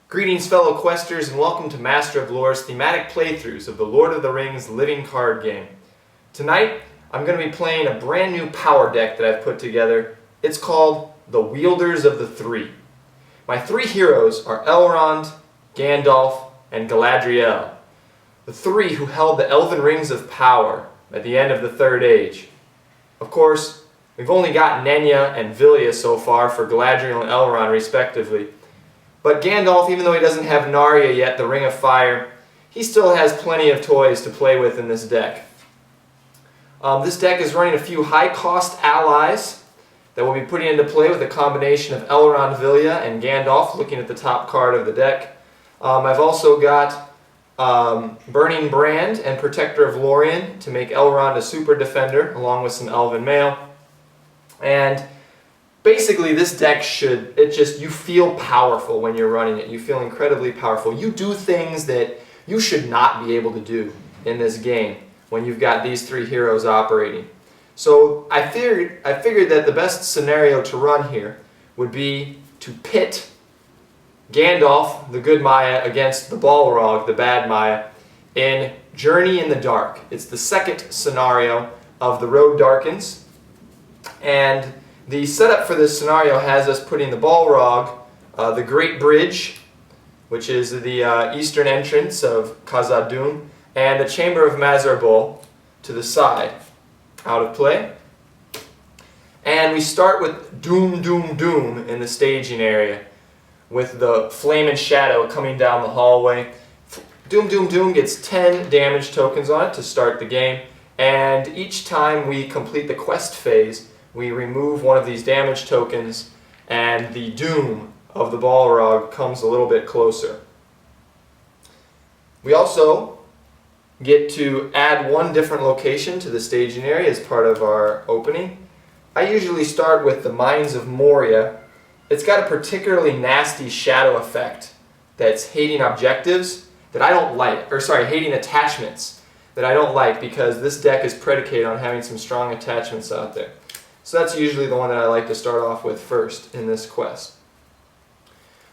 Greetings, fellow questers, and welcome to Master of Lore's thematic playthroughs of the Lord of the Rings living card game. Tonight, I'm going to be playing a brand new power deck that I've put together. It's called the Wielders of the Three. My three heroes are Elrond, Gandalf, and Galadriel, the three who held the Elven Rings of Power at the end of the Third Age. Of course, we've only got Nenya and Vilya so far for Galadriel and Elrond respectively. But Gandalf, even though he doesn't have Narya yet, the Ring of Fire, he still has plenty of toys to play with in this deck. This deck is running a few high-cost allies that we'll be putting into play with a combination of Elrond, Vilya, and Gandalf, looking at the top card of the deck. I've also got Burning Brand and Protector of Lorien to make Elrond a super defender, along with some Elven Mail. And basically, this deck you feel powerful when you're running it. You feel incredibly powerful. You do things that you should not be able to do in this game when you've got these three heroes operating. So I figured that the best scenario to run here would be to pit Gandalf, the good Maya, against the Balrog, the bad Maya, in Journey in the Dark. It's the second scenario of The Road Darkens, and the setup for this scenario has us putting the Balrog, the Great Bridge, which is the eastern entrance of Khazad-dûm, and the Chamber of Mazarbul to the side, out of play. And we start with Doom, Doom, Doom in the staging area, with the Flame and Shadow coming down the hallway. Doom, Doom, Doom gets 10 damage tokens on it to start the game, and each time we complete the quest phase, we remove one of these damage tokens, and the doom of the Balrog comes a little bit closer. We also get to add one different location to the staging area as part of our opening. I usually start with the Mines of Moria. It's got a particularly nasty shadow effect that's hating objectives that I don't like, hating attachments that I don't like, because this deck is predicated on having some strong attachments out there. So that's usually the one that I like to start off with first in this quest.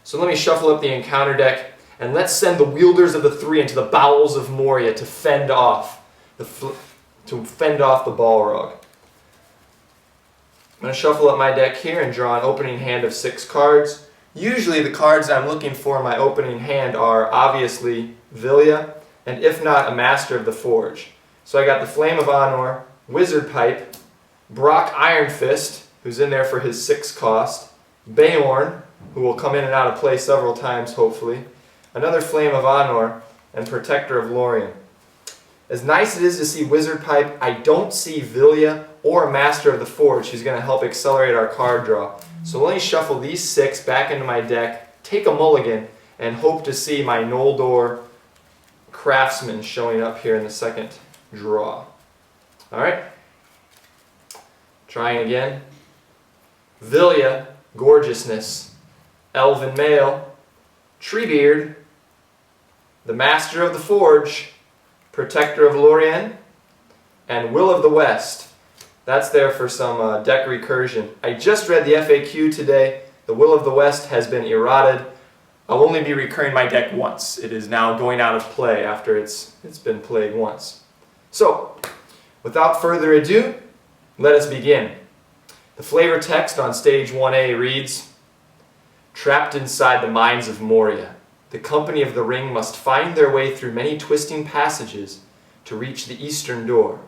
So let me shuffle up the encounter deck, and let's send the Wielders of the Three into the bowels of Moria to fend off the Balrog. I'm going to shuffle up my deck here and draw an opening hand of 6 cards. Usually the cards I'm looking for in my opening hand are obviously Vilya, and if not, a Master of the Forge. So I got the Flame of Anor, Wizard Pipe, Brock Ironfist, who's in there for his 6 cost, Beorn, who will come in and out of play several times hopefully, another Flame of Anor, and Protector of Lorien. As nice it is to see Wizard Pipe, I don't see Vilya or a Master of the Forge who's going to help accelerate our card draw. So let me shuffle these 6 back into my deck, take a mulligan, and hope to see my Noldor Craftsman showing up here in the second draw. Alright? Trying again. Vilya, Gorgeousness, Elven Mail, Treebeard, the Master of the Forge, Protector of Lorien, and Will of the West. That's there for some deck recursion. I just read the FAQ today. The Will of the West has been errated. I'll only be recurring my deck once. It is now going out of play after it's been played once. So, without further ado, let us begin. The flavor text on stage 1A reads, "Trapped inside the mines of Moria, the company of the ring must find their way through many twisting passages to reach the eastern door.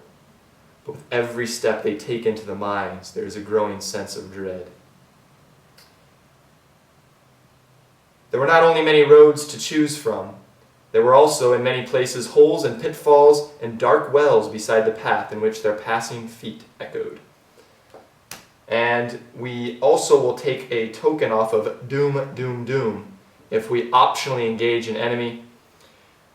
But with every step they take into the mines, there is a growing sense of dread. There were not only many roads to choose from, there were also in many places holes and pitfalls and dark wells beside the path in which their passing feet echoed." And we also will take a token off of Doom, Doom, Doom if we optionally engage an enemy.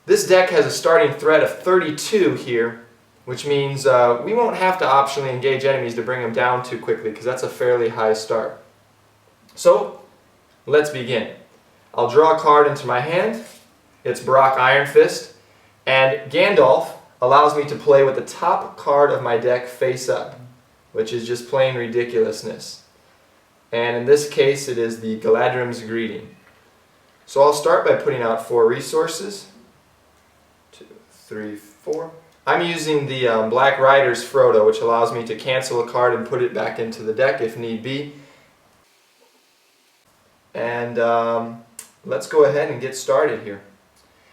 This deck has a starting threat of 32 here, which means we won't have to optionally engage enemies to bring them down too quickly, because that's a fairly high start. So, let's begin. I'll draw a card into my hand. It's Brock Ironfist, and Gandalf allows me to play with the top card of my deck face up, which is just plain ridiculousness. And in this case, it is the Galadrim's Greeting. So I'll start by putting out 4 resources. 2, 3, 4. I'm using the Black Rider's Frodo, which allows me to cancel a card and put it back into the deck if need be. And let's go ahead and get started here.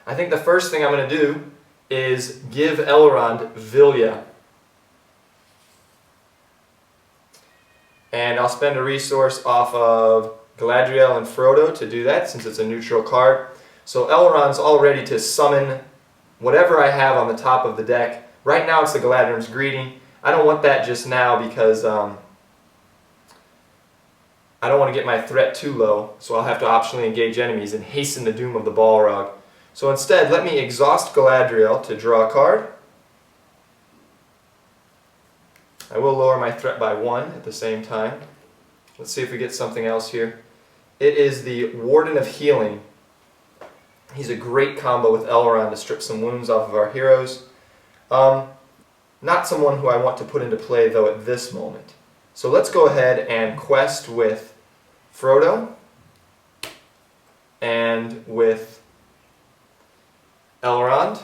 I think the first thing I'm going to do is give Elrond Vilya. And I'll spend a resource off of Galadriel and Frodo to do that, since it's a neutral card. So Elrond's all ready to summon whatever I have on the top of the deck. Right now it's the Galadrim's Greeting. I don't want that just now because I don't want to get my threat too low, so I'll have to optionally engage enemies and hasten the doom of the Balrog. So instead, let me exhaust Galadriel to draw a card. I will lower my threat by 1 at the same time. Let's see if we get something else here. It is the Warden of Healing. He's a great combo with Elrond to strip some wounds off of our heroes. Not someone who I want to put into play though at this moment. So let's go ahead and quest with Frodo and with Elrond.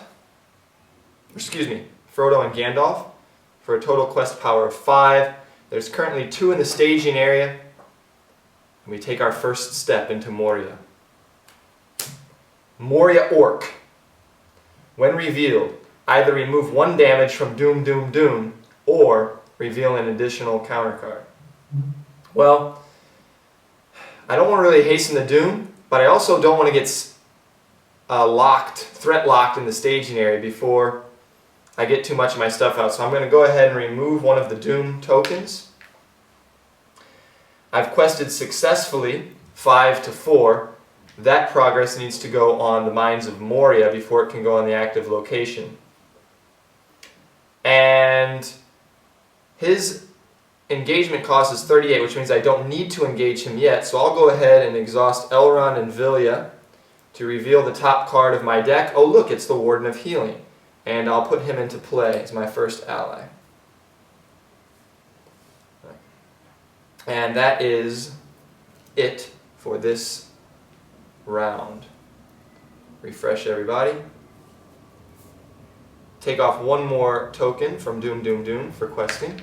Excuse me, Frodo and Gandalf for a total quest power of 5. There's currently 2 in the staging area. And we take our first step into Moria. Moria Orc. When revealed, either remove 1 damage from Doom, Doom, Doom, or reveal an additional counter card. Well, I don't want to really hasten the doom, but I also don't want to get threat locked in the staging area before I get too much of my stuff out. So I'm going to go ahead and remove 1 of the doom tokens. I've quested successfully 5 to 4. That progress needs to go on the Mines of Moria before it can go on the active location. And his engagement cost is 38, which means I don't need to engage him yet. So I'll go ahead and exhaust Elrond and Vilya to reveal the top card of my deck. Oh look, it's the Warden of Healing. And I'll put him into play as my first ally. And that is it for this round. Refresh everybody. Take off 1 more token from Doom, Doom, Doom for questing.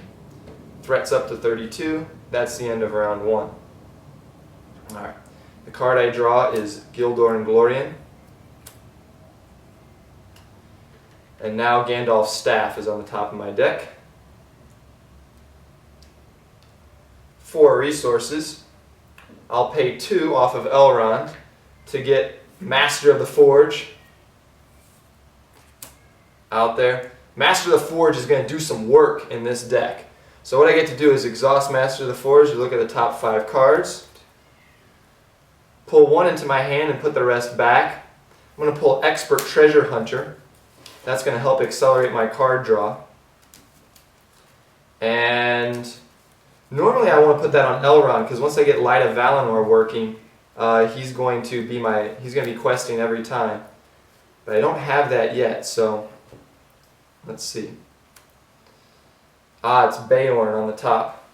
Threats up to 32. That's the end of round 1. Alright. The card I draw is Gildor and Glorian. And now Gandalf's Staff is on the top of my deck. 4 resources. I'll pay 2 off of Elrond to get Master of the Forge out there. Master of the Forge is going to do some work in this deck. So what I get to do is exhaust Master of the Forge to look at the top 5 cards. Pull 1 into my hand and put the rest back. I'm going to pull Expert Treasure Hunter. That's going to help accelerate my card draw. And normally I want to put that on Elrond because once I get Light of Valinor working, he's going to be questing every time. But I don't have that yet, so let's see. It's Beorn on the top.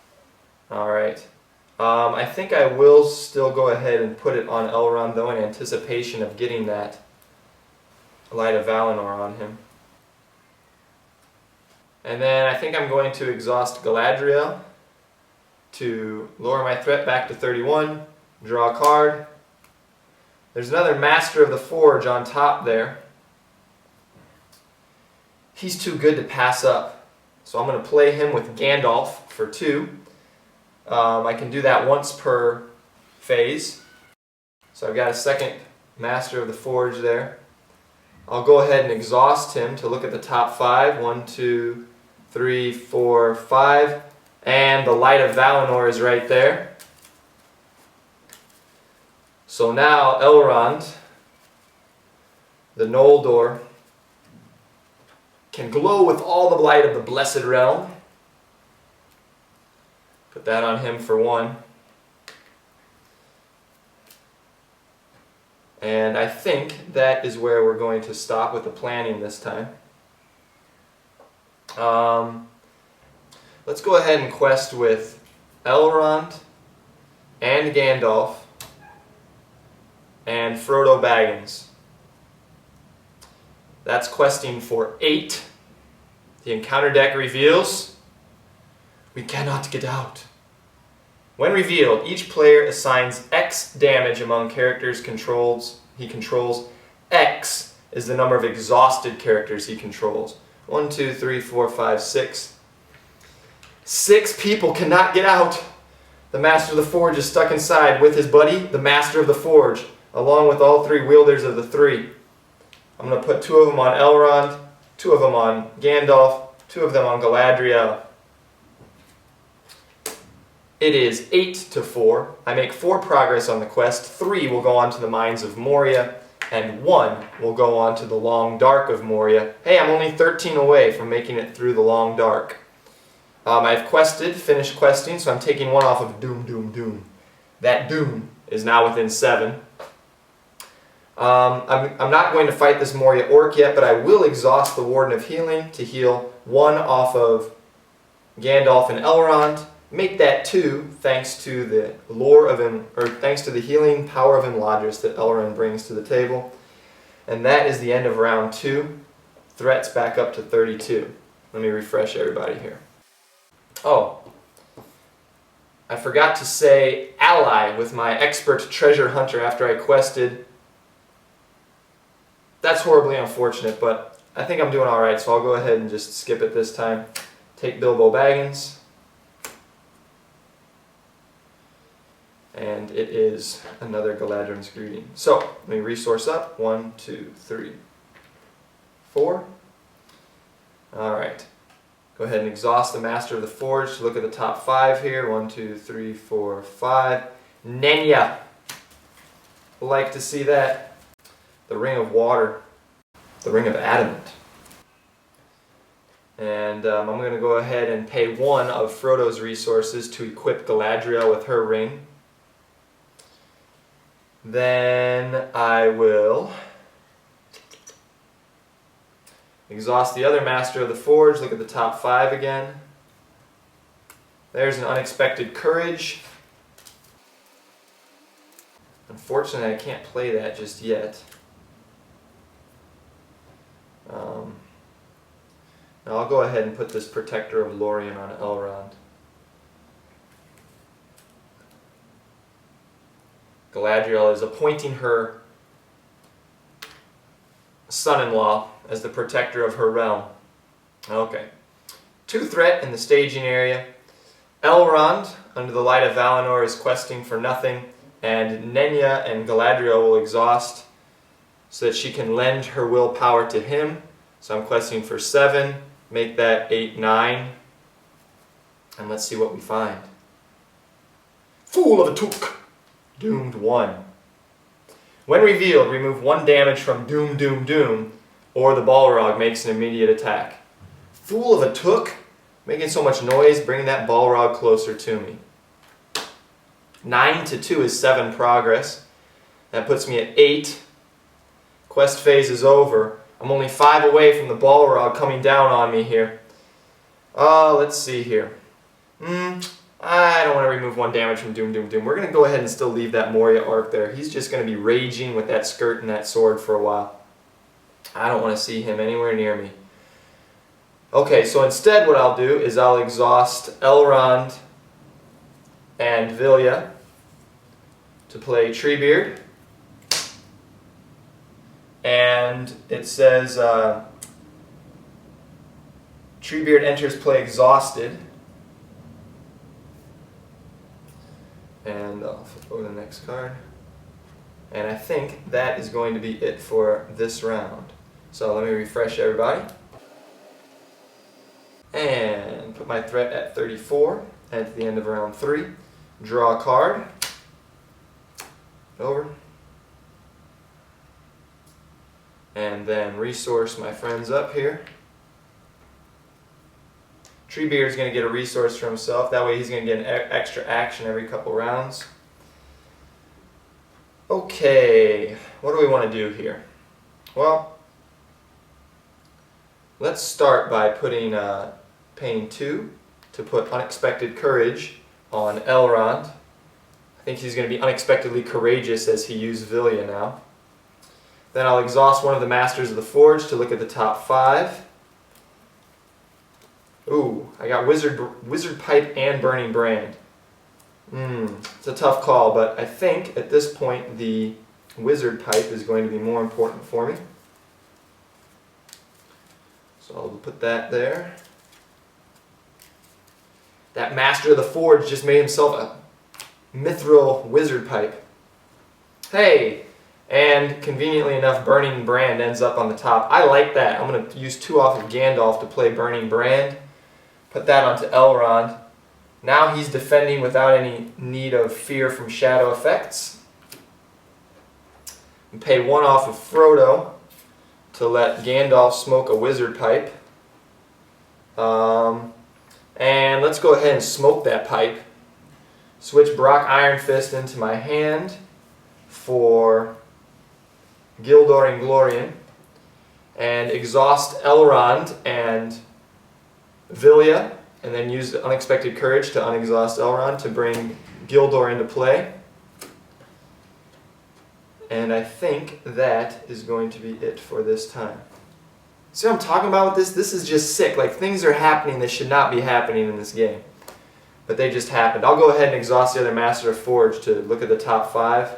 Alright. I think I will still go ahead and put it on Elrond though in anticipation of getting that Light of Valinor on him. And then I think I'm going to exhaust Galadriel to lower my threat back to 31, draw a card. There's another Master of the Forge on top there. He's too good to pass up, so I'm going to play him with Gandalf for 2. I can do that once per phase. So I've got a second Master of the Forge there. I'll go ahead and exhaust him to look at the top 5. 1, 2, 3, 4, 5. And the Light of Valinor is right there. So now Elrond, the Noldor, can glow with all the light of the Blessed Realm. Put that on him for 1. And I think that is where we're going to stop with the planning this time. Let's go ahead and quest with Elrond and Gandalf and Frodo Baggins. That's questing for 8. The encounter deck reveals, we cannot get out. When revealed, each player assigns X damage among characters he controls. X is the number of exhausted characters he controls. 1, 2, 3, 4, 5, 6. 6 people cannot get out. The Master of the Forge is stuck inside with his buddy, the Master of the Forge, along with all 3 wielders of the 3. I'm going to put 2 of them on Elrond, 2 of them on Gandalf, 2 of them on Galadriel. It is 8-4. I make 4 progress on the quest. 3 will go on to the Mines of Moria, and 1 will go on to the Long Dark of Moria. Hey, I'm only 13 away from making it through the Long Dark. I've finished questing, so I'm taking 1 off of Doom. That Doom is now within 7. I'm not going to fight this Moria Orc yet, but I will exhaust the Warden of Healing to heal 1 off of Gandalf and Elrond. Make that 2 thanks to the thanks to the healing power of Imladris that Elrond brings to the table. And that is the end of round 2. Threats back up to 32. Let me refresh everybody here. Oh, I forgot to say ally with my expert treasure hunter after I quested. That's horribly unfortunate, but I think I'm doing alright, so I'll go ahead and just skip it this time. Take Bilbo Baggins. And it is another Galadrim's Greeting. So, let me resource up. 1, 2, 3, 4. Alright. Go ahead and exhaust the Master of the Forge to look at the top 5 here. 1, 2, 3, 4, 5. Nenya. Like to see that. The Ring of Water. The Ring of Adamant. And I'm going to go ahead and pay 1 of Frodo's resources to equip Galadriel with her ring. Then I will exhaust the other Master of the Forge. Look at the top 5 again. There's an Unexpected Courage. Unfortunately, I can't play that just yet. Now I'll go ahead and put this Protector of Lorien on Elrond. Galadriel is appointing her son-in-law as the protector of her realm. Okay. 2 threat in the staging area. Elrond, under the light of Valinor, is questing for nothing, and Nenya and Galadriel will exhaust so that she can lend her willpower to him. So I'm questing for 7. Make that 8, 9. And let's see what we find. Fool of a Took! Doomed 1. When revealed, remove 1 damage from Doom, or the Balrog makes an immediate attack. Fool of a Took, making so much noise, bringing that Balrog closer to me. 9-2 is 7 progress. That puts me at 8. Quest phase is over. I'm only 5 away from the Balrog coming down on me here. Let's see here. I don't want to remove 1 damage from Doom. We're going to go ahead and still leave that Moria Orc there. He's just going to be raging with that skirt and that sword for a while. I don't want to see him anywhere near me. Okay, so instead what I'll do is I'll exhaust Elrond and Vilya to play Treebeard. And it says Treebeard enters play exhausted. And I'll flip over the next card. And I think that is going to be it for this round. So let me refresh everybody. And put my threat at 34 at the end of round 3. Draw a card. Over. And then resource my friends up here. Treebeard's going to get a resource for himself. That way he's going to get an extra action every couple rounds. Okay, what do we want to do here? Well, let's start by paying 2 to put Unexpected Courage on Elrond. I think he's going to be unexpectedly courageous as he used Vilya now. Then I'll exhaust one of the Masters of the Forge to look at the top 5. Ooh, I got Wizard Pipe and Burning Brand. It's a tough call, but I think at this point the Wizard Pipe is going to be more important for me. So I'll put that there. That Master of the Forge just made himself a Mithril Wizard Pipe. Hey! And conveniently enough, Burning Brand ends up on the top. I like that. I'm going to use 2 off of Gandalf to play Burning Brand. Put that onto Elrond. Now he's defending without any need of fear from shadow effects. And pay 1 off of Frodo to let Gandalf smoke a Wizard Pipe. And let's go ahead and smoke that pipe. Switch Brock Iron Fist into my hand for Gildor Inglorian, and exhaust Elrond and Vilya, and then use the Unexpected Courage to unexhaust Elrond to bring Gildor into play. And I think that is going to be it for this time. See what I'm talking about with this? This is just sick. Like, things are happening that should not be happening in this game. But they just happened. I'll go ahead and exhaust the other Master of Forge to look at the top 5.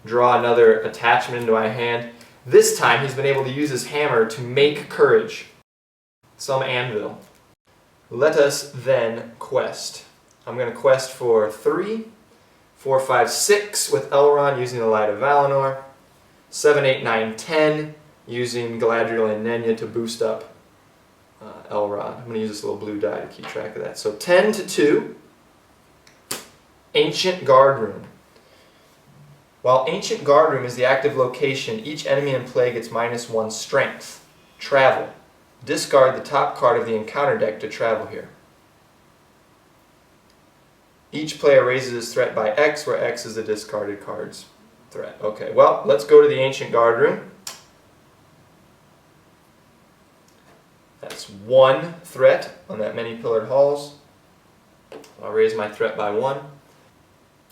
Draw another attachment into my hand. This time he's been able to use his hammer to make courage. Some anvil. Let us then quest. I'm going to quest for 3, 4, 5, 6 with Elrond using the Light of Valinor. 7, 8, 9, 10 using Galadriel and Nenya to boost up Elrond. I'm going to use this little blue die to keep track of that. So 10 to 2. Ancient Guard Room. While Ancient Guard Room is the active location, each enemy in play gets -1 strength. Travel. Discard the top card of the encounter deck to travel here. Each player raises his threat by X, where X is the discarded card's threat. Okay, well, let's go to the Ancient Guard Room. That's 1 threat on that many-pillared halls. I'll raise my threat by 1.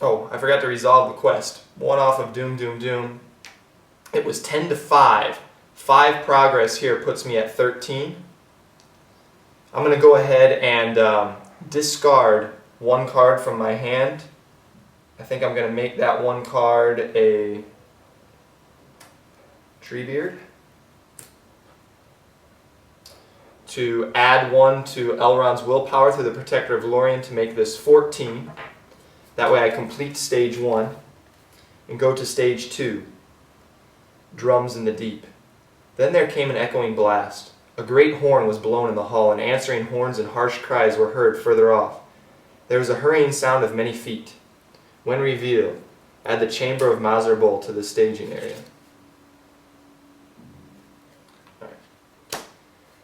Oh, I forgot to resolve the quest. 1 off of Doom, Doom, Doom. It was 10 to 5. 5 progress here puts me at 13. I'm going to go ahead and discard 1 card from my hand. I think I'm going to make that 1 card a Treebeard. To add 1 to Elrond's willpower through the Protector of Lorien to make this 14. That way I complete stage 1 and go to stage 2. Drums in the deep. Then there came an echoing blast. A great horn was blown in the hall, and answering horns and harsh cries were heard further off. There was a hurrying sound of many feet. When revealed, add the Chamber of Mazar Bul to the staging area.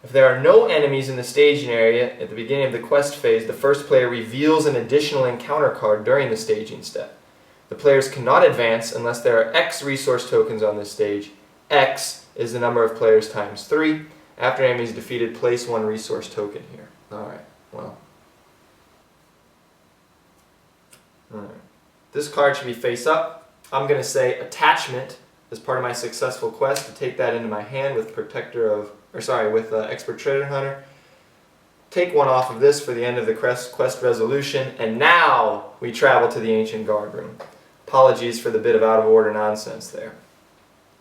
If there are no enemies in the staging area at the beginning of the quest phase, the first player reveals an additional encounter card during the staging step. The players cannot advance unless there are X resource tokens on this stage. X is the number of players times 3. After enemy is defeated, place 1 resource token here. Alright, well. Alright. This card should be face up. I'm going to say attachment as part of my successful quest to take that into my hand with Expert Treasure Hunter. Take 1 off of this for the end of the quest resolution, and now we travel to the Ancient Guard Room. Apologies for the bit of out of order nonsense there.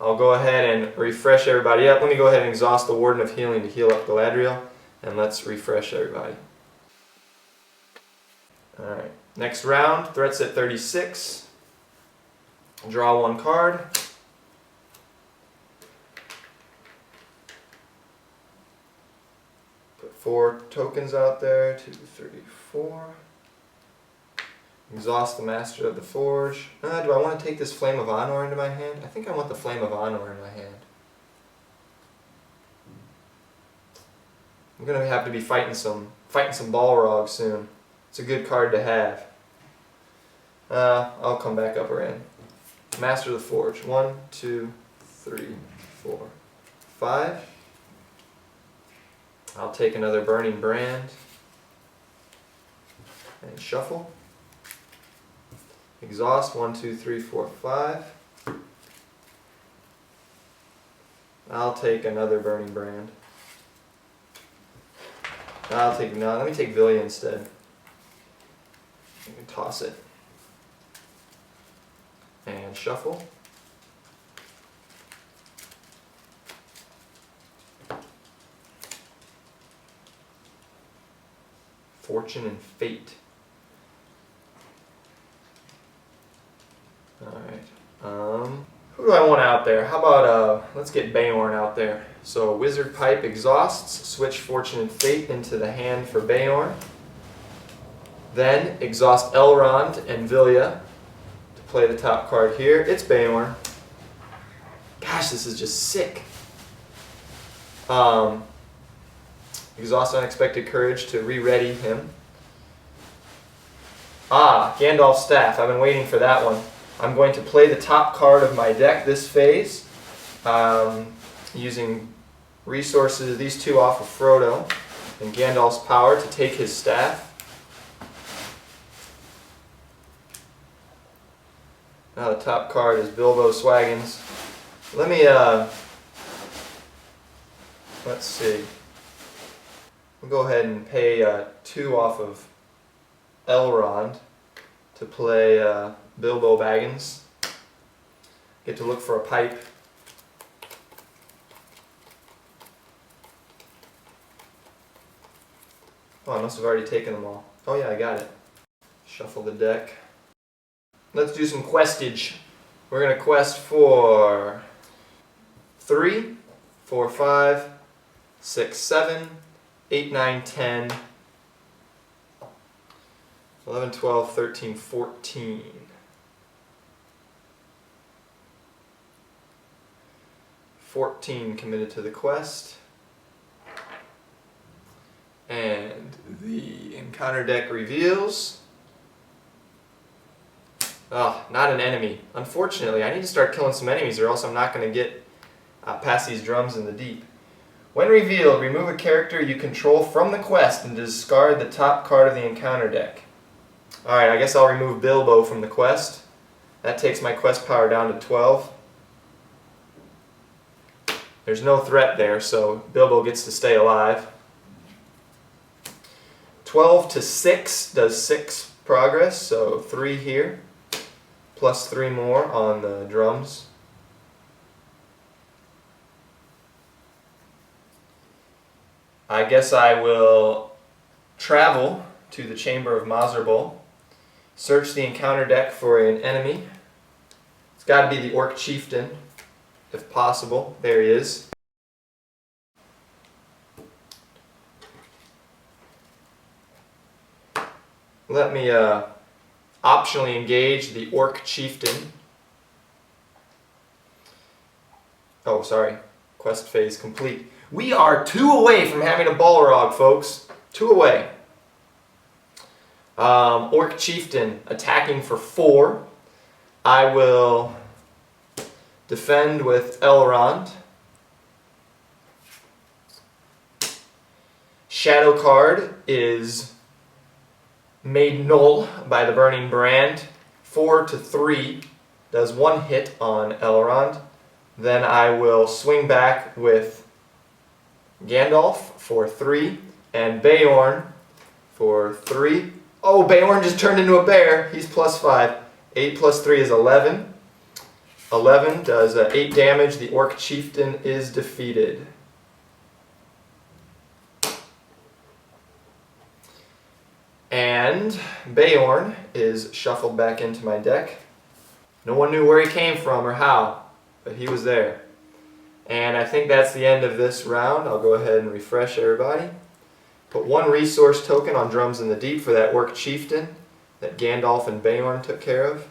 I'll go ahead and refresh everybody up. Let me go ahead and exhaust the Warden of Healing to heal up Galadriel, and let's refresh everybody. Alright, next round, threats at 36. Draw 1 card. Put 4 tokens out there, 2, 3, 4. Exhaust the Master of the Forge. Do I want to take this Flame of Anor into my hand? I think I want the Flame of Anor in my hand. I'm going to have to be fighting some Balrog soon. It's a good card to have. I'll come back up around. Master of the Forge. 1, 2, 3, 4, 5. I'll take another Burning Brand and shuffle. Exhaust, 1, 2, 3, 4, 5. I'll take another Burning Brand. Let me take Villia instead. You can toss it. And shuffle. Fortune and Fate. Alright. Who do I want out there? How about, let's get Beorn out there. So Wizard Pipe exhausts, switch Fortune and Fate into the hand for Beorn. Then exhaust Elrond and Villia to play the top card here. It's Beorn. Gosh, this is just sick. Exhaust Unexpected Courage to re-ready him. Gandalf's Staff. I've been waiting for that one. I'm going to play the top card of my deck this phase, using resources, these two off of Frodo, and Gandalf's power to take his staff. Now the top card is Bilbo Swaggins. Let me, let's see. We'll go ahead and pay 2 off of Elrond to play Bilbo Baggins. Get to look for a pipe. Oh, I must have already taken them all. Oh yeah, I got it. Shuffle the deck. Let's do some questage. We're going to quest for 3, 4, 5, 6, 7, 8, 9, 10, 11, 12, 13, 14. 14 committed to the quest. And the encounter deck reveals... not an enemy. Unfortunately, I need to start killing some enemies or else I'm not going to get past these drums in the deep. When revealed, remove a character you control from the quest and discard the top card of the encounter deck. Alright, I guess I'll remove Bilbo from the quest. That takes my quest power down to 12. There's no threat there, so Bilbo gets to stay alive. 12 to 6 does 6 progress, so 3 here, plus 3 more on the drums. I guess I will travel to the Chamber of Mazarbul, search the encounter deck for an enemy. It's got to be the Orc Chieftain, if possible. There he is. Let me optionally engage the Orc Chieftain. Oh, sorry. Quest phase complete. We are 2 away from having a Balrog, folks. 2 away. Orc Chieftain attacking for 4. I will defend with Elrond. Shadow card is made null by the Burning Brand. 4 to 3 does 1 hit on Elrond. Then I will swing back with Gandalf for 3 and Beorn for 3. Oh, Beorn just turned into a bear. He's plus 5. 8 plus 3 is 11. 11 does 8 damage. The Orc Chieftain is defeated. And Beorn is shuffled back into my deck. No one knew where he came from or how, but he was there. And I think that's the end of this round. I'll go ahead and refresh everybody. Put 1 resource token on Drums in the Deep for that Orc Chieftain that Gandalf and Beorn took care of.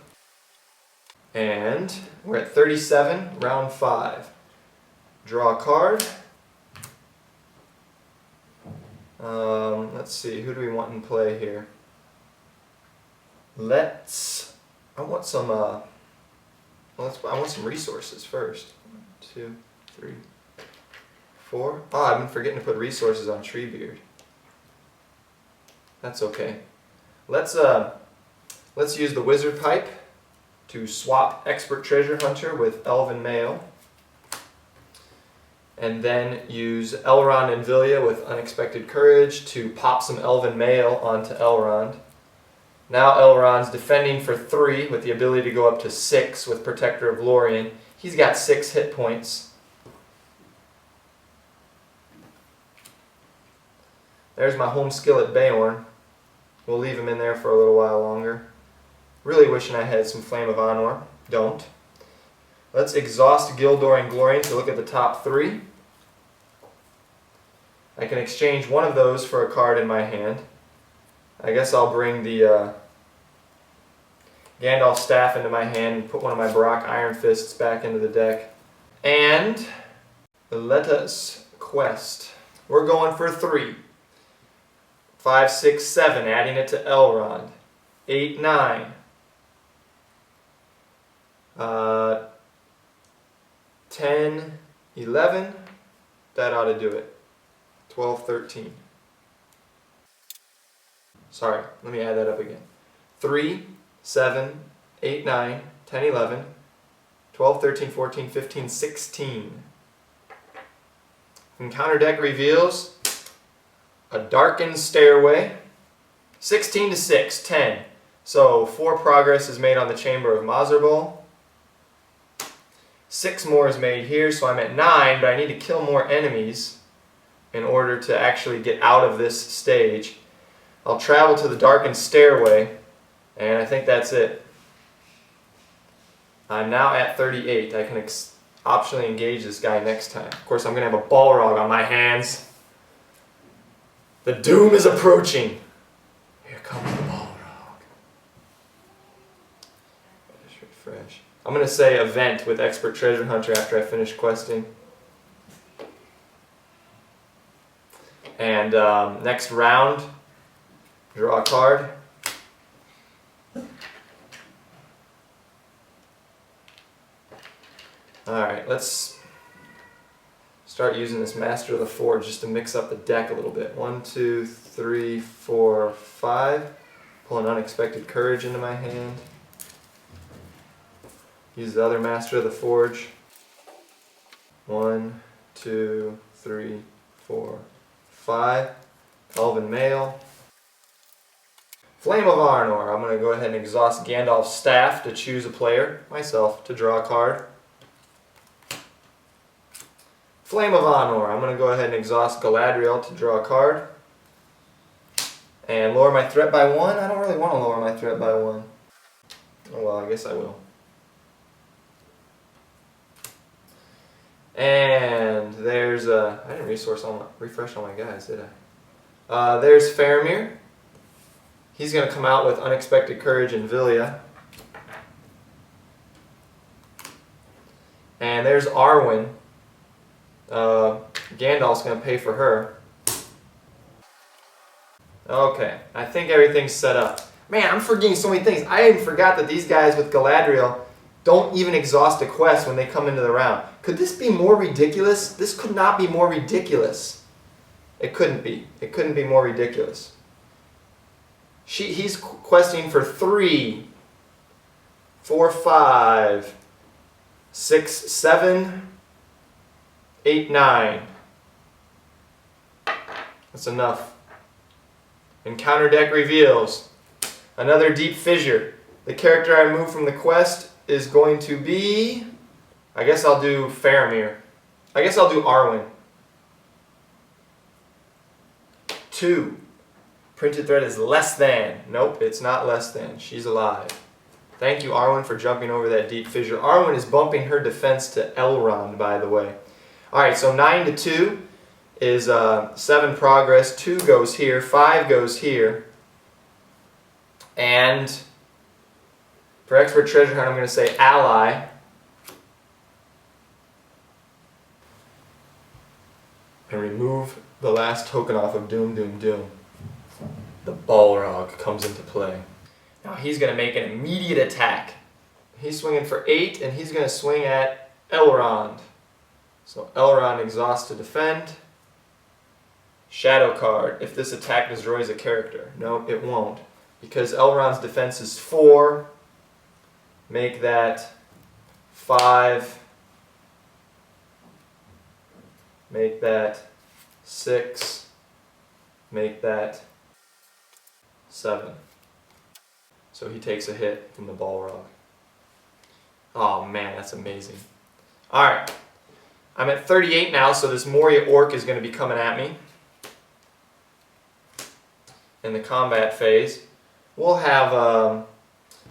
And we're at 37, round 5. Draw a card. Let's see, who do we want in play here? I want some resources first. 1, 2, 3, 4. Oh, I've been forgetting to put resources on Treebeard. That's okay. Let's use the Wizard Pipe to swap Expert Treasure Hunter with Elven Mail. And then use Elrond and Vilya with Unexpected Courage to pop some Elven Mail onto Elrond. Now Elrond's defending for 3 with the ability to go up to 6 with Protector of Lorien. He's got 6 hit points. There's my home skillet Beorn. We'll leave him in there for a little while longer. Really wishing I had some Flame of Anor. Don't. Let's exhaust Gildor and Glorian to look at the top 3. I can exchange one of those for a card in my hand. I guess I'll bring the Gandalf Staff into my hand and put one of my Barak Iron Fists back into the deck. And let us quest. We're going for 3. 5, 6, 7, adding it to Elrond. 8, 9. 10, 11. That ought to do it. 12, 13. Sorry, let me add that up again. 3, 7, 8, 9, 10, 11, 12, 13, 14, 15, 16. Encounter deck reveals a Darkened Stairway. 16 to 6, 10. So 4 progress is made on the Chamber of Mazarbul. 6 more is made here, so I'm at 9, but I need to kill more enemies in order to actually get out of this stage. I'll travel to the Darkened Stairway, and I think that's it. I'm now at 38. I can optionally engage this guy next time. Of course, I'm going to have a Balrog on my hands. The doom is approaching. Here comes the Balrog. Just refresh. I'm going to say event with Expert Treasure Hunter after I finish questing. And next round, draw a card. Alright, let's start using this Master of the Forge just to mix up the deck a little bit. 1, 2, 3, 4, 5. Pull an Unexpected Courage into my hand. Use the other Master of the Forge. 1, 2, 3, 4, 5. Elven Mail. Flame of Anor. I'm going to go ahead and exhaust Gandalf's Staff to choose a player, myself, to draw a card. Flame of Anor. I'm going to go ahead and exhaust Galadriel to draw a card. And lower my threat by 1. I don't really want to lower my threat by 1. Oh well, I guess I will. And there's I didn't refresh all my guys, did I? There's Faramir. He's going to come out with Unexpected Courage and Vilya. And there's Arwen. Gandalf's going to pay for her. Okay, I think everything's set up. Man, I'm forgetting so many things. I even forgot that these guys with Galadriel don't even exhaust a quest when they come into the round. Could this be more ridiculous? This could not be more ridiculous. It couldn't be. It couldn't be more ridiculous. He's questing for 3, 4, 5, 6, 7, 8, 9. That's enough. Encounter deck reveals another Deep Fissure. The character I moved from the quest is going to be... I guess I'll do Faramir. I guess I'll do Arwen. 2. Printed threat is less than. Nope, it's not less than. She's alive. Thank you, Arwen, for jumping over that Deep Fissure. Arwen is bumping her defense to Elrond, by the way. Alright, so 9 to 2 is 7 progress. 2 goes here. 5 goes here. And for Expert Treasure Hunt, I'm going to say ally. And remove the last token off of Doom, Doom, Doom. The Balrog comes into play. Now he's going to make an immediate attack. He's swinging for 8, and he's going to swing at Elrond. So Elrond exhausts to defend. Shadow card. If this attack destroys a character. No, it won't. Because Elrond's defense is 4. make that 5, make that 6, make that 7. So he takes a hit from the Balrog. Oh man, that's amazing. Alright, I'm at 38 now, so this Moria Orc is going to be coming at me in the combat phase. We'll have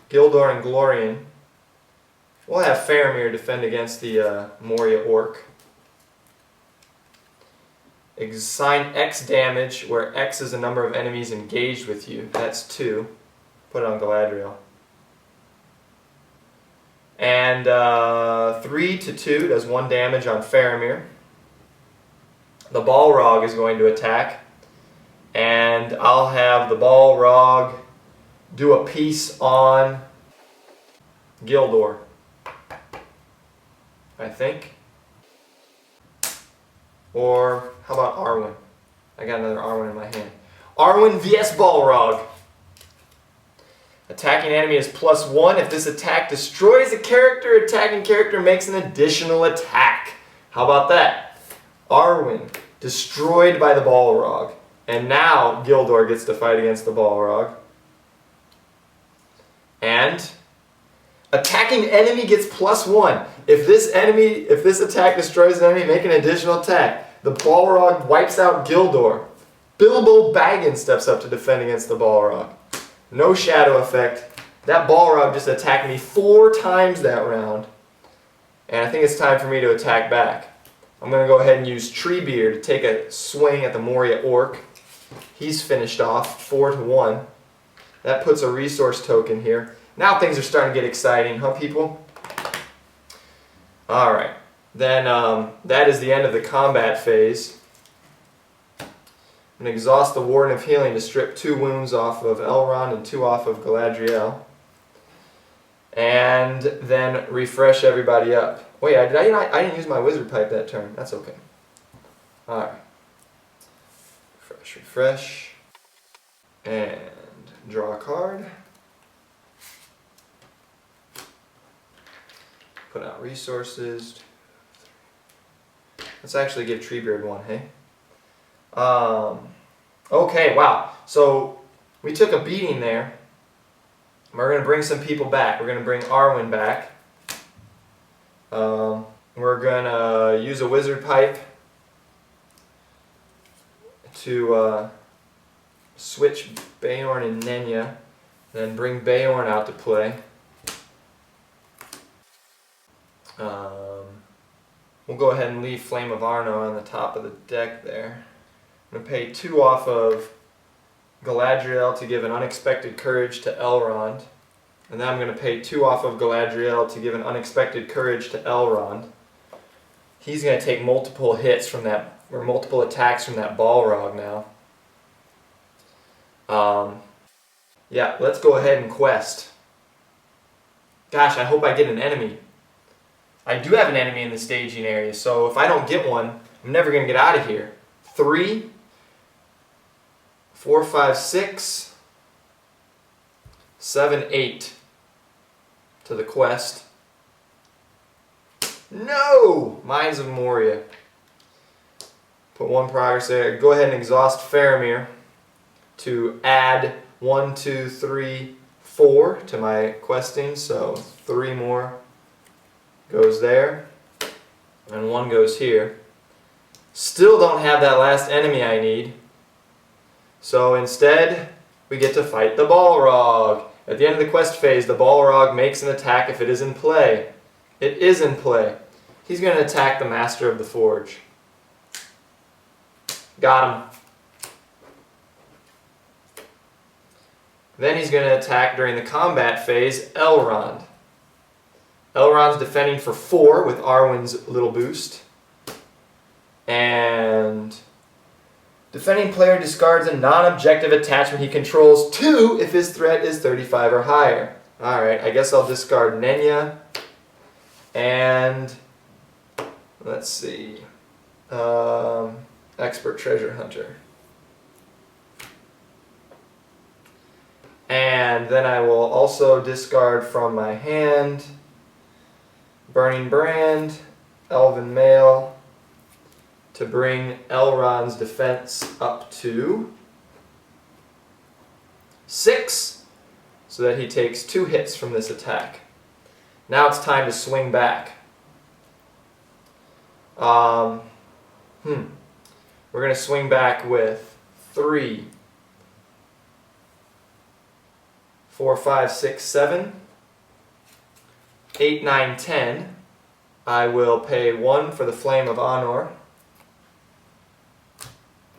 Gildor and Glorian. We'll have Faramir defend against the Moria Orc. Assign X damage, where X is the number of enemies engaged with you. That's 2. Put it on Galadriel. And 3 to 2 does 1 damage on Faramir. The Balrog is going to attack. And I'll have the Balrog do a piece on Gildor, I think. Or how about Arwen? I got another Arwen in my hand. Arwen vs Balrog. Attacking enemy is +1. If this attack destroys a character, attacking character makes an additional attack. How about that? Arwen destroyed by the Balrog. And now Gildor gets to fight against the Balrog. And attacking enemy gets +1. If this attack destroys an enemy, make an additional attack. The Balrog wipes out Gildor. Bilbo Baggins steps up to defend against the Balrog. No shadow effect. That Balrog just attacked me 4 times that round. And I think it's time for me to attack back. I'm going to go ahead and use Treebeard to take a swing at the Moria Orc. He's finished off 4 to 1. That puts a resource token here. Now things are starting to get exciting, huh people? Alright, then that is the end of the combat phase. I'm going to exhaust the Warden of Healing to strip 2 wounds off of Elrond and 2 off of Galadriel. And then refresh everybody up. Wait, I didn't use my Wizard Pipe that turn. That's okay. Alright. Refresh. And draw a card. Put out resources. Let's actually give Treebeard 1, hey? Okay, wow. So we took a beating there. We're going to bring some people back. We're going to bring Arwen back. We're going to use a Wizard Pipe to switch Beorn and Nenya, then bring Beorn out to play. We'll go ahead and leave Flame of Arno on the top of the deck there. I'm going to pay 2 off of Galadriel to give an Unexpected Courage to Elrond. And then I'm going to pay 2 off of Galadriel to give an Unexpected Courage to Elrond. He's going to take multiple hits from that, or multiple attacks from that Balrog now. Yeah, let's go ahead and quest. Gosh, I hope I get an enemy. I do have an enemy in the staging area, so if I don't get one, I'm never going to get out of here. 3, 4, 5, 6, 7, 8 to the quest. No! Mines of Moria. Put 1 progress there. Go ahead and exhaust Faramir to add 1, 2, 3, 4 to my questing. So 3 more goes there, and 1 goes here. Still don't have that last enemy I need. So instead, we get to fight the Balrog. At the end of the quest phase, the Balrog makes an attack if it is in play. It is in play. He's going to attack the Master of the Forge. Got him. Then he's going to attack during the combat phase Elrond. Elrond's defending for 4 with Arwen's little boost. And defending player discards a non-objective attachment he controls 2 if his threat is 35 or higher. Alright, I guess I'll discard Nenya. And let's see. Expert Treasure Hunter. And then I will also discard from my hand Burning Brand, Elven Mail, to bring Elrond's defense up to 6, so that he takes 2 hits from this attack. Now it's time to swing back. We're going to swing back with 3, 4, 5, 6, 7, 8, 9, 10. I will pay 1 for the Flame of Anor.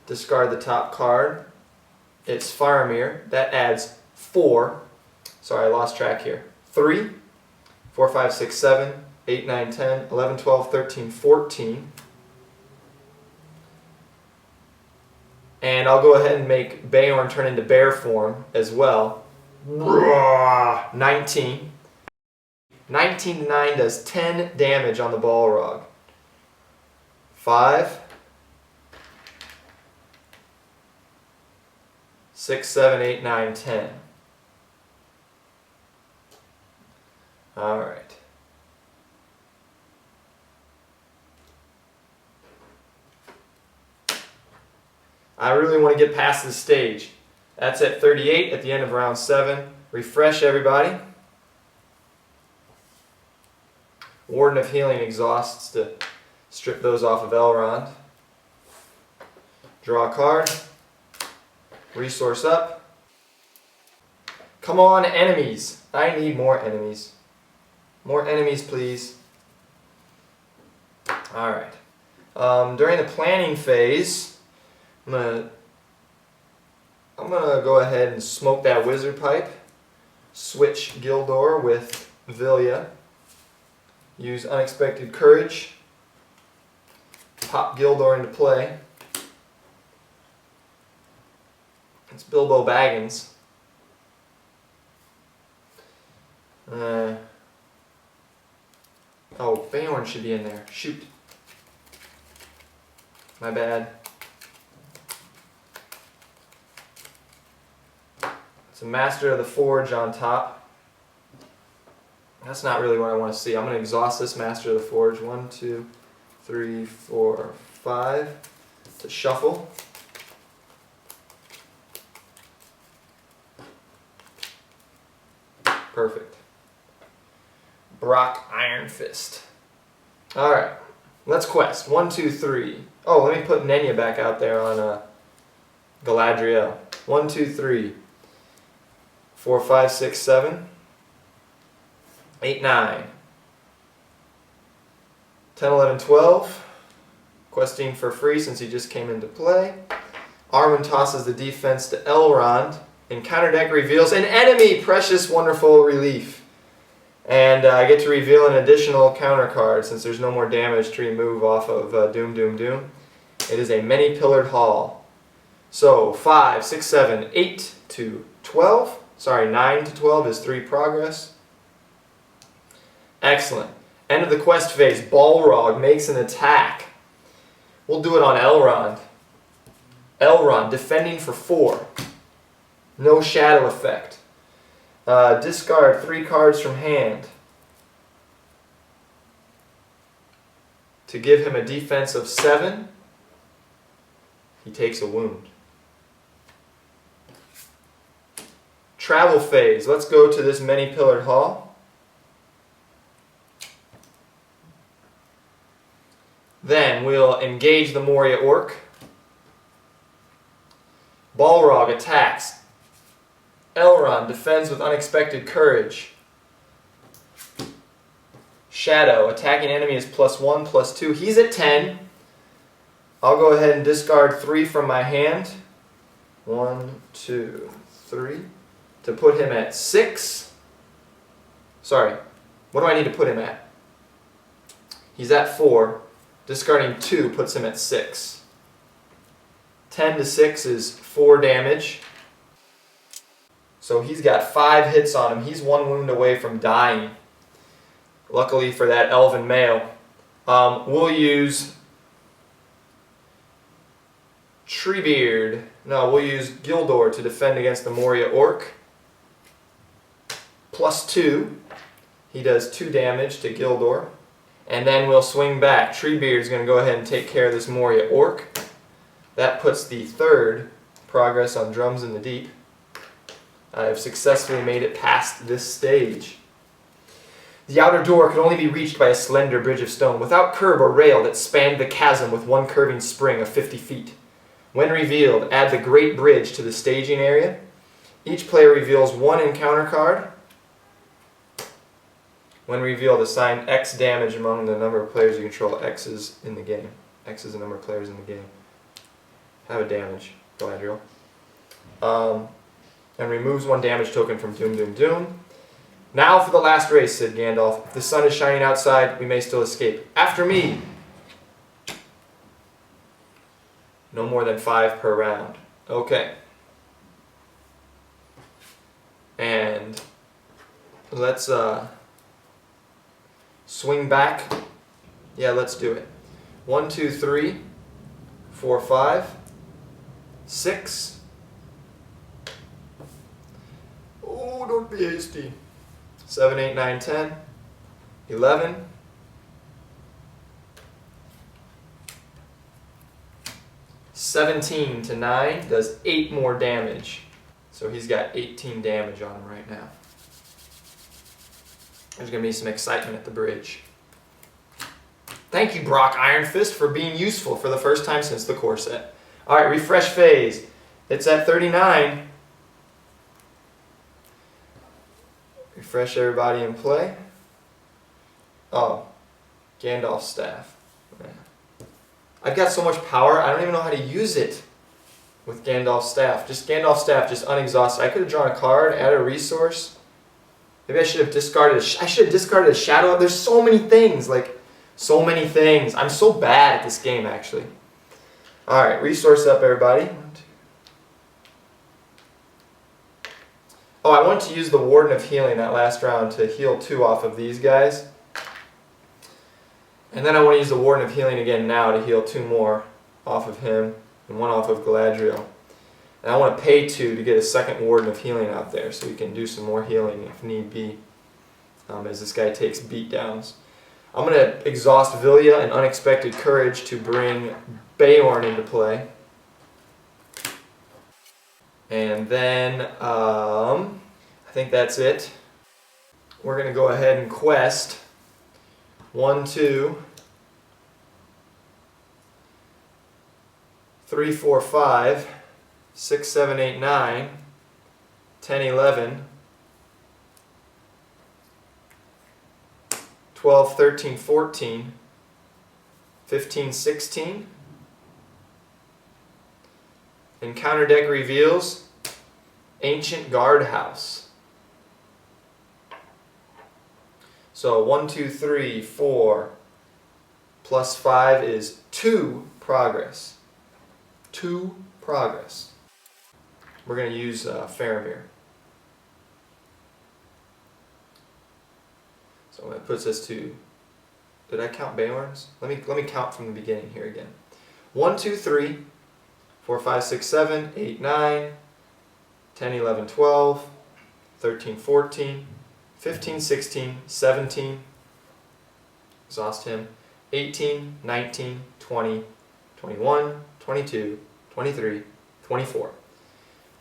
Discard the top card. It's Faramir. That adds 4. Sorry, I lost track here. 3, 4, 5, 6, 7, 8, 9, 10, 11, 12, 13, 14. And I'll go ahead and make Beorn turn into bear form as well. 19. 19 to 9 does 10 damage on the Balrog. 5, 6, 7, 8, 9, 10. Alright. I really want to get past this stage. That's at 38 at the end of round 7. Refresh everybody. Warden of Healing exhausts to strip those off of Elrond. Draw a card. Resource up. Come on, enemies. I need more enemies. More enemies, please. Alright. During the planning phase, I'm gonna go ahead and smoke that wizard pipe. Switch Gildor with Vilya. Use Unexpected Courage. Pop Gildor into play. It's Bilbo Baggins. Oh, Beorn should be in there. Shoot. My bad. It's a Master of the Forge on top. That's not really what I want to see. I'm going to exhaust this Master of the Forge. 1, 2, 3, 4, 5. To shuffle. Perfect. Brock Iron Fist. Alright, let's quest. 1, 2, 3. Oh, let me put Nenya back out there on Galadriel. 1, 2, 3. 4, 5, 6, 7. 8, 9. 10, 11, 12. Questing for free since he just came into play. Arwen tosses the defense to Elrond. And counter deck reveals an enemy! Precious, wonderful relief. And I get to reveal an additional counter card since there's no more damage to remove off of Doom, Doom, Doom. It is a many-pillared hall. So 5, 6, 7, 8 to 12. Sorry, 9 to 12 is 3 progress. Excellent. End of the quest phase. Balrog makes an attack. We'll do it on Elrond. Elrond, defending for 4. No shadow effect. Discard 3 cards from hand to give him a defense of 7. He takes a wound. Travel phase. Let's go to this many-pillared hall. Then we'll engage the Moria Orc. Balrog attacks. Elrond defends with Unexpected Courage. Shadow, attacking enemy is +1, +2. He's at 10. I'll go ahead and discard 3 from my hand. 1, 2, 3. To put him at 6. Sorry, what do I need to put him at? He's at 4. Discarding 2 puts him at 6. 10 to 6 is 4 damage. So he's got 5 hits on him. He's 1 wound away from dying. Luckily for that Elven Mail. We'll use Treebeard. No, we'll use Gildor to defend against the Moria Orc. +2. He does 2 damage to Gildor. And then we'll swing back. Treebeard's going to go ahead and take care of this Moria Orc. That puts the 3rd progress on Drums in the Deep. I've successfully made it past this stage. The outer door could only be reached by a slender bridge of stone, without curb or rail, that spanned the chasm with one curving spring of 50 feet. When revealed, add the Great Bridge to the staging area. Each player reveals 1 encounter card. When revealed, assign X damage among the number of players you control. X is in the game. X is the number of players in the game. Have a damage, Galadriel. And removes 1 damage token from Doom Doom Doom. Now for the last race, said Gandalf. If the sun is shining outside, we may still escape. After me! No more than 5 per round. Okay. And let's swing back. Yeah, let's do it. 1, 2, 3, 4, 5, 6. Oh, don't be hasty. 7, 8, 9, 10, 11. 17 to 9 does 8 more damage. So he's got 18 damage on him right now. There's going to be some excitement at the bridge. Thank you, Brock Ironfist, for being useful for the first time since the core set. Alright, refresh phase. It's at 39. Refresh everybody in play. Oh, Gandalf's staff. Man. I've got so much power, I don't even know how to use it with Gandalf's staff. Just Gandalf's staff, just unexhausted. I could have drawn a card, added a resource. Maybe I should have discarded I should have discarded a shadow. There's so many things, like, so many things. I'm so bad at this game, actually. Alright, resource up, everybody. Oh, I want to use the Warden of Healing that last round to heal 2 off of these guys. And then I want to use the Warden of Healing again now to heal 2 more off of him and 1 off of Galadriel. And I want to pay 2 to get a second Warden of Healing out there so we can do some more healing if need be as this guy takes beatdowns. I'm going to exhaust Vilya and Unexpected Courage to bring Beorn into play. And then, I think that's it. We're going to go ahead and quest 1, 2, 3, 4, 5, 6, 7, 8, 9, 10, 11, 12, 13, 14, 15, 16. Encounter deck reveals Ancient Guardhouse. So 1, 2, 3, 4 plus 5 is 2 progress. 2 progress. We're going to use Faramir. So that puts us to, did I count Beorn's? Let me count from the beginning here again. 1, 2, 3, 4, 5, 6, 7, 8, 9, 10, 11, 12, 13, 14, 15, 16, 17, exhaust him, 18, 19, 20, 21, 22, 23, 24.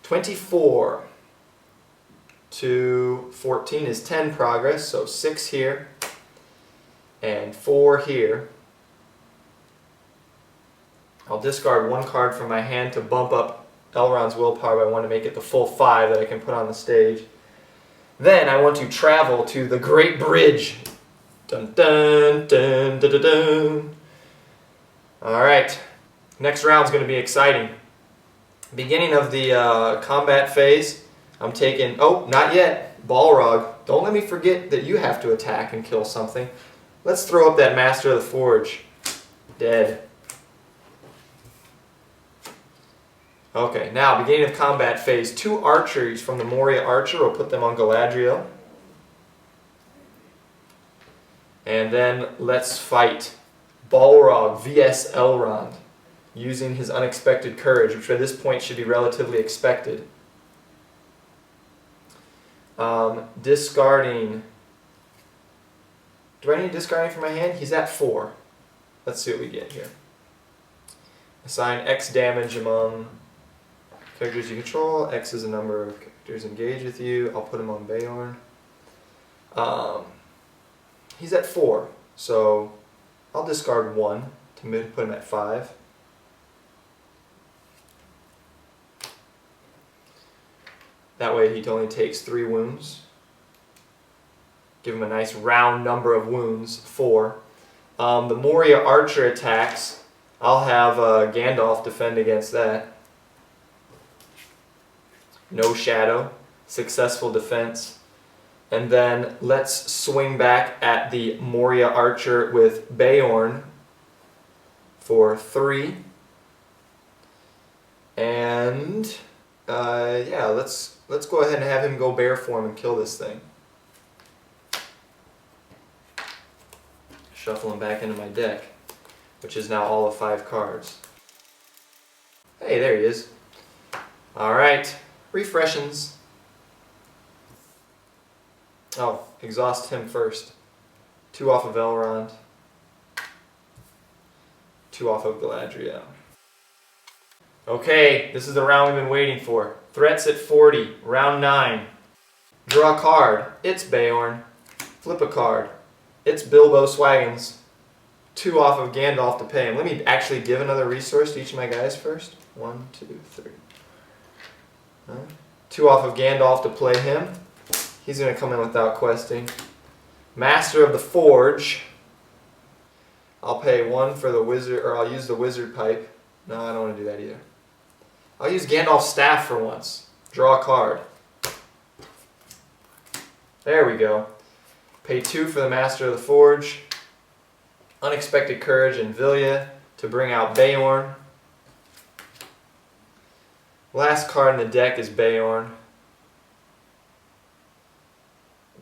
24 to 14 is 10 progress, so 6 here and 4 here. I'll discard 1 card from my hand to bump up Elrond's willpower by 1 to make it the full 5 that I can put on the stage. Then I want to travel to the Great Bridge. Dun dun dun dun dun dun. Alright, next round's going to be exciting. Beginning of the combat phase, I'm taking, oh, not yet, Balrog. Don't let me forget that you have to attack and kill something. Let's throw up that Master of the Forge. Dead. Okay, now beginning of combat phase, 2 archers from the Moria Archer. We'll put them on Galadriel. And then let's fight Balrog vs Elrond, using his Unexpected Courage, which at this point should be relatively expected. Discarding. Do I need discarding for my hand? He's at 4. Let's see what we get here. Assign X damage among characters you control. X is the number of characters engaged with you. I'll put him on Beorn. He's at 4, so I'll discard 1 to put him at 5. That way he only takes 3 wounds. Give him a nice round number of wounds, 4. The Moria Archer attacks. I'll have Gandalf defend against that. No shadow. Successful defense. And then let's swing back at the Moria Archer with Beorn for 3. And yeah, let's go ahead and have him go bear form and kill this thing. Shuffle him back into my deck, which is now all of 5 cards. Hey, there he is. Alright, refreshes. Oh, exhaust him first. 2 off of Elrond. 2 off of Galadriel. Okay, this is the round we've been waiting for. Threats at 40, round 9. Draw a card. It's Beorn. Flip a card. It's Bilbo Swaggins. 2 off of Gandalf to pay him. Let me actually give another resource to each of my guys first. 1, 2, 3. 2 off of Gandalf to play him. He's going to come in without questing. Master of the Forge. I'll pay 1 for the wizard, or I'll use the wizard pipe. No, I don't want to do that either. I'll use Gandalf's staff for once. Draw a card. There we go. Pay 2 for the Master of the Forge. Unexpected Courage and Vilya to bring out Beorn. Last card in the deck is Beorn.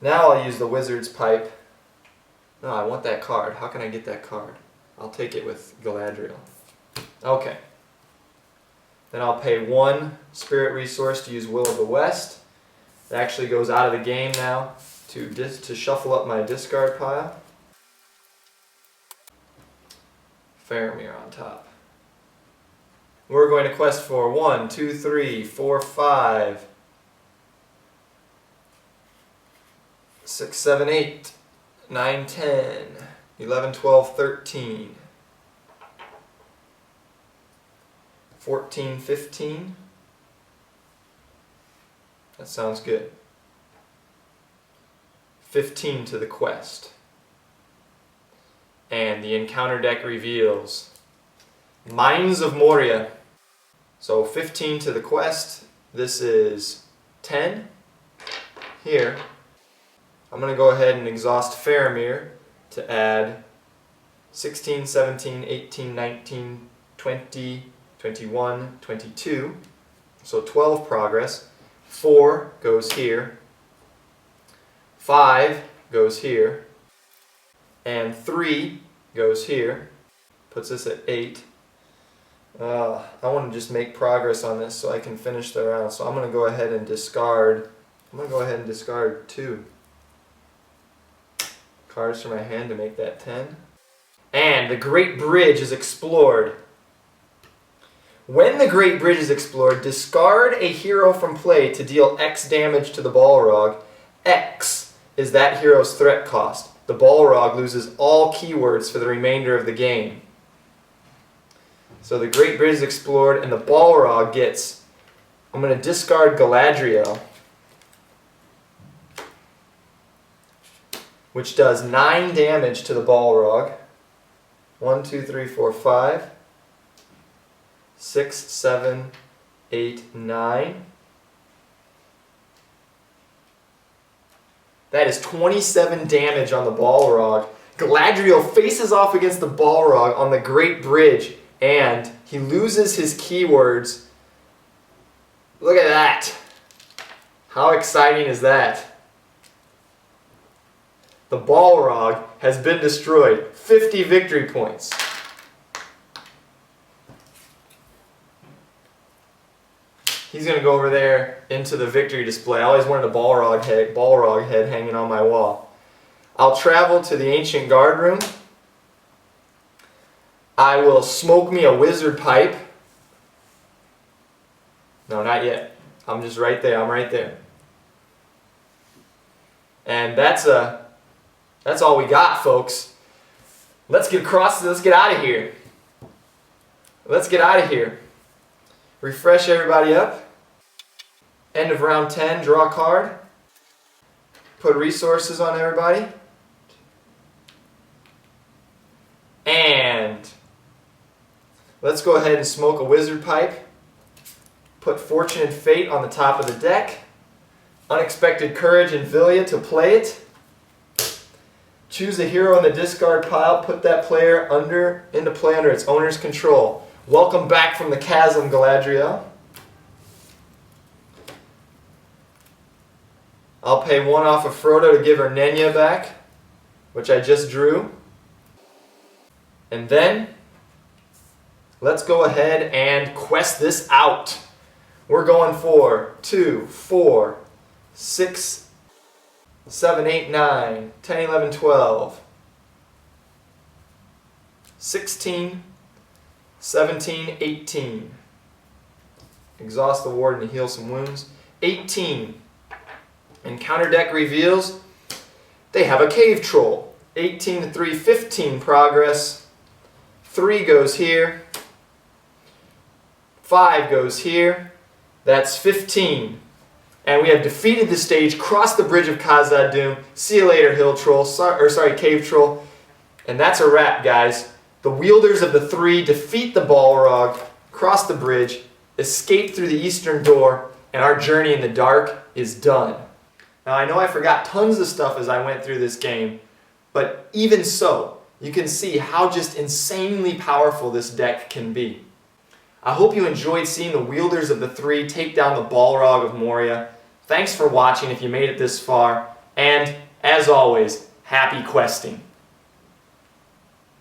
Now I'll use the Wizard's Pipe. No, I want that card. How can I get that card? I'll take it with Galadriel. Okay. Then I'll pay 1 spirit resource to use Will of the West. It actually goes out of the game now to shuffle up my discard pile. Faramir on top. We're going to quest for 1, 2, 3, 4, 5, 6, 7, 8, 9, 10, 11, 12, 13, 14, 15. That sounds good. 15 to the quest. And the encounter deck reveals Mines of Moria. So 15 to the quest. This is 10 here. I'm going to go ahead and exhaust Faramir to add 16, 17, 18, 19, 20, 21, 22. So 12 progress. 4 goes here. 5 goes here. And 3 goes here. Puts us at 8. I want to just make progress on this so I can finish the round. So I'm going to go ahead and discard. 2 cards from my hand to make that 10. And the Great Bridge is explored. When the Great Bridge is explored, discard a hero from play to deal X damage to the Balrog. X is that hero's threat cost. The Balrog loses all keywords for the remainder of the game. So the Great Bridge is explored, and the Balrog gets... I'm going to discard Galadriel, which does 9 damage to the Balrog. 1, 2, 3, 4, 5, 6, 7, 8, 9. That is 27 damage on the Balrog. Galadriel faces off against the Balrog on the Great Bridge, and he loses his keywords. Look at that. How exciting is that? The Balrog has been destroyed. 50 victory points. He's going to go over there into the victory display. I always wanted a Balrog head hanging on my wall. I'll travel to the ancient guard room. I will smoke me a wizard pipe. No, not yet. I'm just right there. I'm right there. And that's all we got, folks. Let's get out of here. Let's get out of here. Refresh everybody up. End of round 10, draw a card. Put resources on everybody. And let's go ahead and smoke a wizard pipe. Put Fortune and Fate on the top of the deck. Unexpected Courage and Villia to play it. Choose a hero in the discard pile. Put that player into play under its owner's control. Welcome back from the chasm, Galadriel. I'll pay 1 off of Frodo to give her Nenya back, which I just drew. And then, let's go ahead and quest this out. We're going for 2, 4, 6, 7, 8, 9, 10, 11, 12, 16, 17, 18. Exhaust the ward and heal some wounds. 18. Encounter deck reveals they have a cave troll. 18 to 3, 15 progress. 3 goes here. 5 goes here. That's 15. And we have defeated the stage, crossed the bridge of Khazad-dûm. See you later, hill troll. Cave troll. And that's a wrap, guys. The wielders of the 3 defeat the Balrog, cross the bridge, escape through the eastern door, and our journey in the dark is done. Now I know I forgot tons of stuff as I went through this game, but even so, you can see how just insanely powerful this deck can be. I hope you enjoyed seeing the wielders of the 3 take down the Balrog of Moria. Thanks for watching if you made it this far, and as always, happy questing.